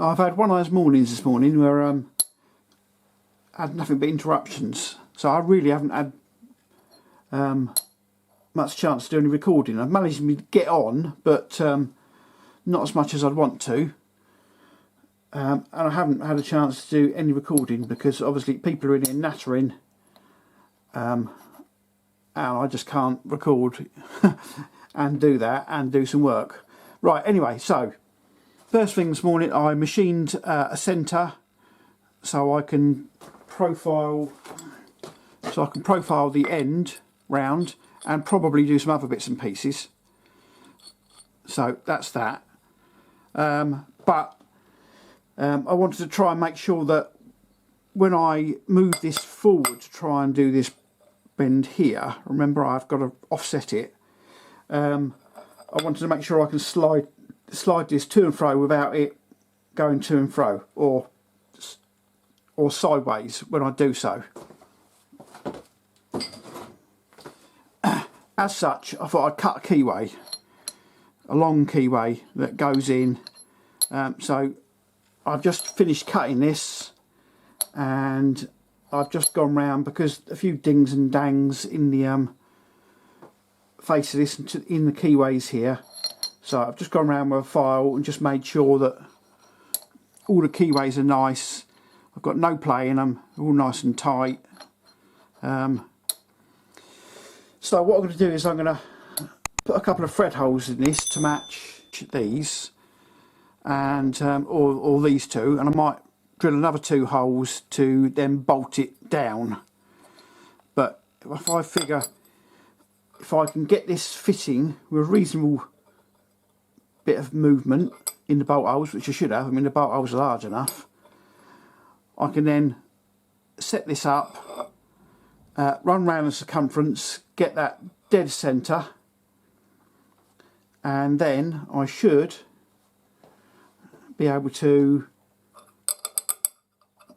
I've had one of those mornings this morning where I had nothing but interruptions, so I really haven't had much chance to do any recording. I've managed to get on, but not as much as I'd want to, and I haven't had a chance to do any recording because obviously people are in here nattering, and I just can't record and do that and do some work. Right, anyway, so first thing this morning I machined a centre so I can profile the end round and probably do some other bits and pieces. So that's that. But I wanted to try and make sure that when I move this forward to try and do this bend here, remember I've got to offset it. I wanted to make sure I can slide this to and fro without it going to and fro or sideways when I do so. As such, I thought I'd cut a keyway, a long keyway that goes in. So I've just finished cutting this, and I've just gone round because a few dings and dangs in the face of this and in the keyways here. So I've just gone around with a file and just made sure that all the keyways are nice. I've got no play in them, all nice and tight. So what I'm going to do is I'm going to put a couple of thread holes in this to match these, and or these two, and I might drill another 2 holes to then bolt it down. But if I figure if I can get this fitting with a reasonable bit of movement in the bolt holes, which I should have, I mean the bolt holes are large enough, I can then set this up, run round the circumference, get that dead centre, and then I should be able to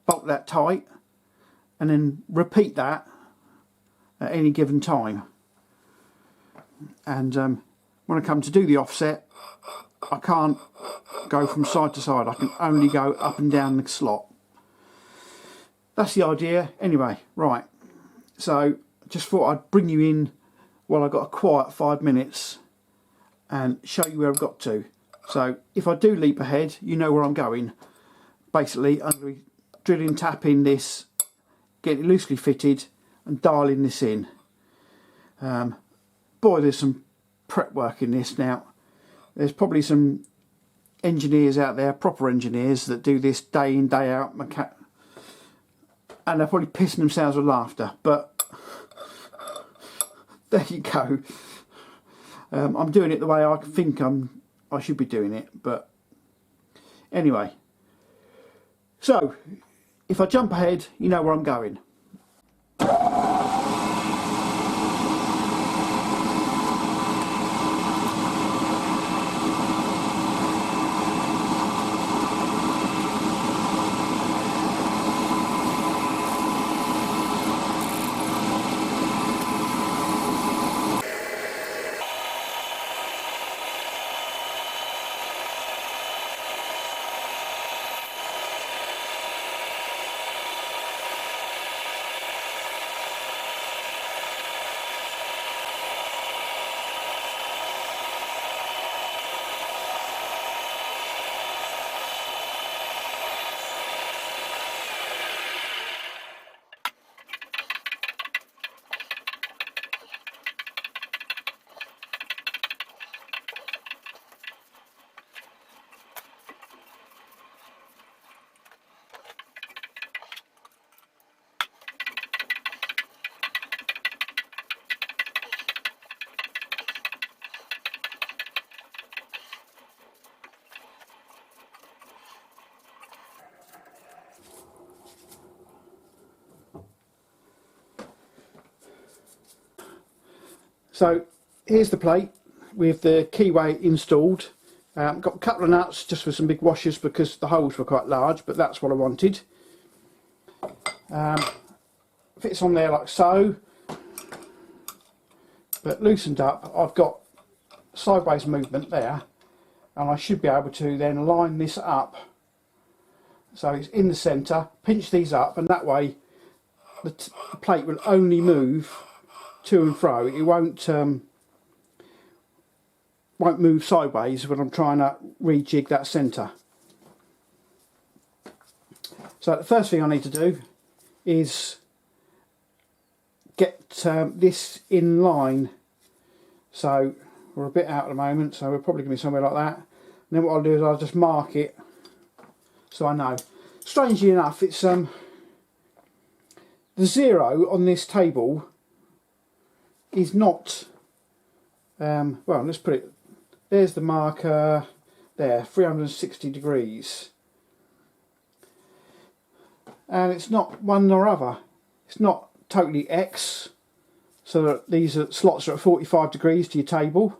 bolt that tight and then repeat that at any given time. And when I come to do the offset, I can't go from side to side, I can only go up and down the slot. That's the idea. Anyway, right, so just thought I'd bring you in while I got a quiet 5 minutes and show you where I've got to. So if I do leap ahead, you know where I'm going. Basically I'm going to be drilling, tapping this, getting it loosely fitted and dialing this in. Boy, there's some prep work in this now. There's probably some engineers out there, proper engineers, that do this day in, day out, and they're probably pissing themselves with laughter, but there you go. I'm doing it the way I think I should be doing it, but anyway. So, if I jump ahead, you know where I'm going. So here's the plate with the keyway installed. Got a couple of nuts just for some big washers because the holes were quite large, but that's what I wanted. Fits on there like so, but loosened up. I've got sideways movement there, and I should be able to then line this up So it's in the centre. Pinch these up, and that way the plate will only move to and fro. It won't move sideways when I'm trying to rejig that centre. So the first thing I need to do is get this in line. So we're a bit out at the moment, so we're probably going to be somewhere like that. And then what I'll do is I'll just mark it so I know. Strangely enough, it's the 0 on this table is not well, let's put it, there's the marker there, 360 degrees, and it's not one nor other. It's not totally X, so that these slots are at 45 degrees to your table,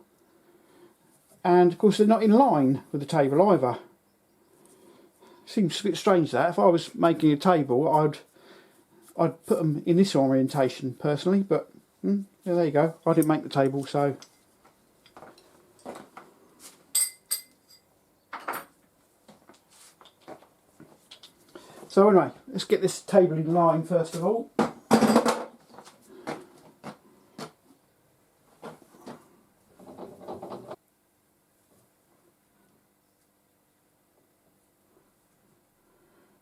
and of course they're not in line with the table either. Seems a bit strange that. If I was making a table, I'd put them in this orientation personally, but yeah, there you go. I didn't make the table, so anyway, let's get this table in line first of all.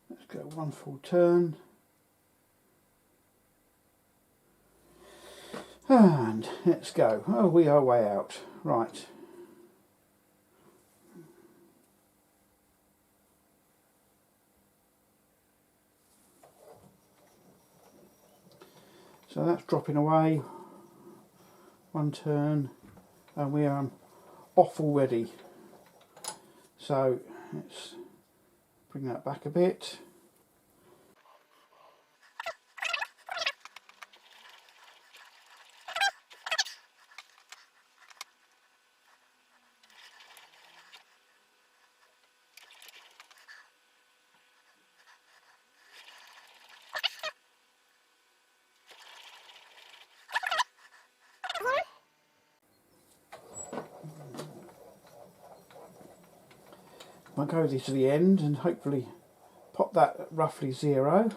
Let's go one full turn. And let's go. Oh, we are way out. Right. So that's dropping away. One turn, and we are off already. So let's bring that back a bit. I'll go this to the end and hopefully pop that at roughly 0.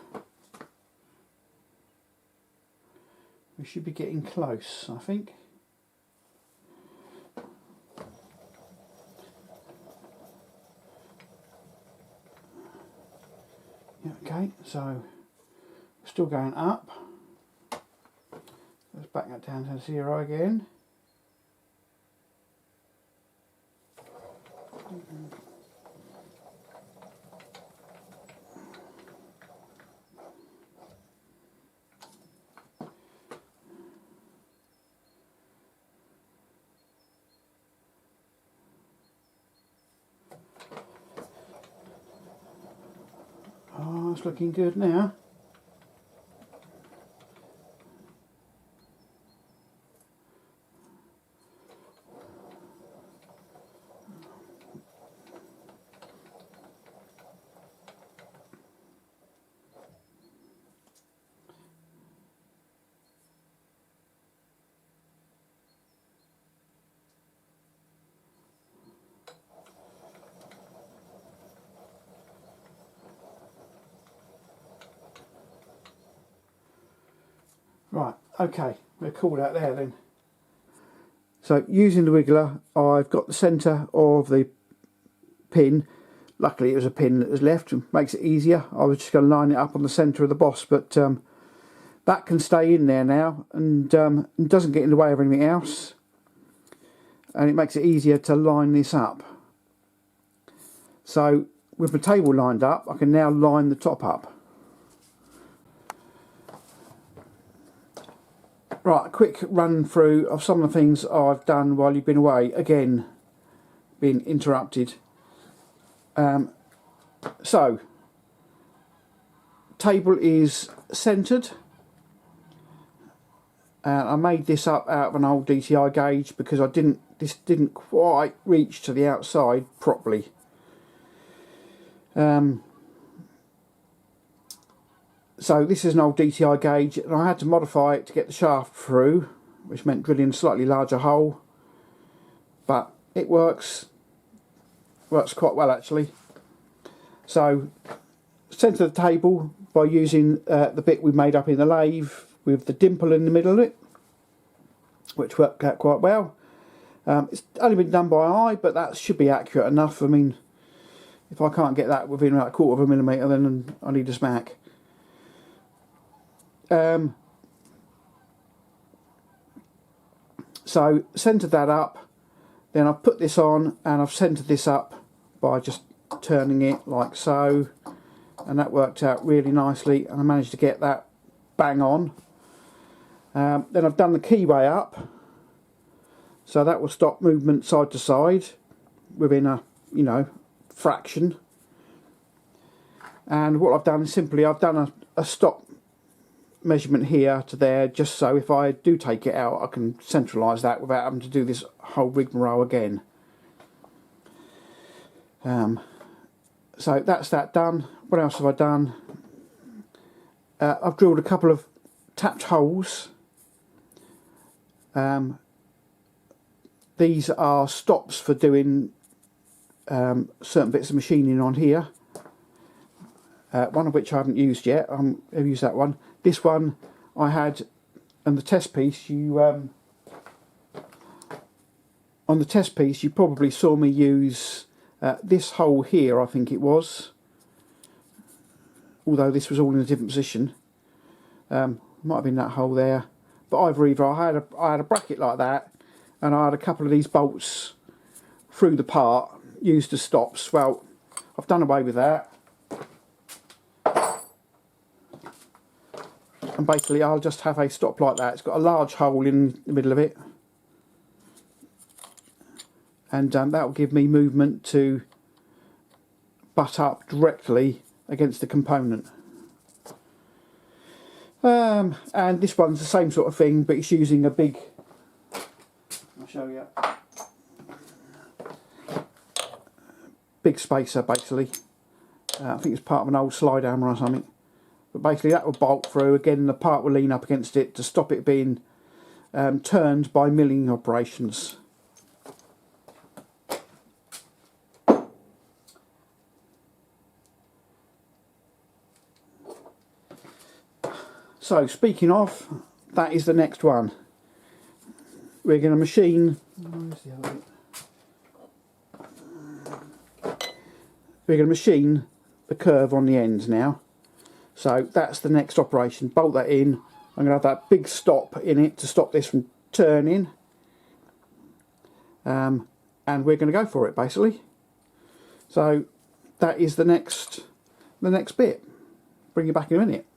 We should be getting close, I think. Yeah, okay, so we're still going up. Let's back that down to 0 again. Oh, it's looking good now. Right, okay, we're called out there then. So using the wiggler, I've got the centre of the pin. Luckily it was a pin that was left, makes it easier. I was just going to line it up on the centre of the boss, but that can stay in there now and doesn't get in the way of anything else. And it makes it easier to line this up. So with the table lined up, I can now line the top up. Right, a quick run through of some of the things I've done while you've been away. Again, being interrupted. So, table is centred. I made this up out of an old DTI gauge because this didn't quite reach to the outside properly. So this is an old DTI gauge, and I had to modify it to get the shaft through, which meant drilling a slightly larger hole, but it works quite well actually. So centre the table by using the bit we made up in the lathe with the dimple in the middle of it, which worked out quite well. It's only been done by eye, but that should be accurate enough. I mean, if I can't get that within about 1/4 of a millimetre, then I need a smack. So centred that up, then I've put this on and I've centred this up by just turning it like so, and that worked out really nicely, and I managed to get that bang on. Then I've done the keyway up, so that will stop movement side to side within a, you know, fraction. And what I've done is simply I've done a stop measurement here to there, just so if I do take it out I can centralise that without having to do this whole rigmarole again. So that's that done. What else have I done? I've drilled a couple of tapped holes. These are stops for doing certain bits of machining on here. One of which I haven't used yet. I've used that one. This one I had on the test piece. On the test piece, you probably saw me use this hole here. I think it was, although this was all in a different position. Might have been that hole there. But either I had a bracket like that, and I had a couple of these bolts through the part used as stops. Well, I've done away with that. And basically I'll just have a stop like that. It's got a large hole in the middle of it, and that will give me movement to butt up directly against the component. And this one's the same sort of thing, but it's using a big, I'll show you, big spacer basically. I think it's part of an old slide hammer or something. But basically that will bolt through. Again, the part will lean up against it to stop it being turned by milling operations. So speaking of, that is the next one. We're going to machine. We're going to machine the curve on the ends now. So that's the next operation. Bolt that in. I'm going to have that big stop in it to stop this from turning. And we're going to go for it basically. So that is the next bit. Bring you back in a minute.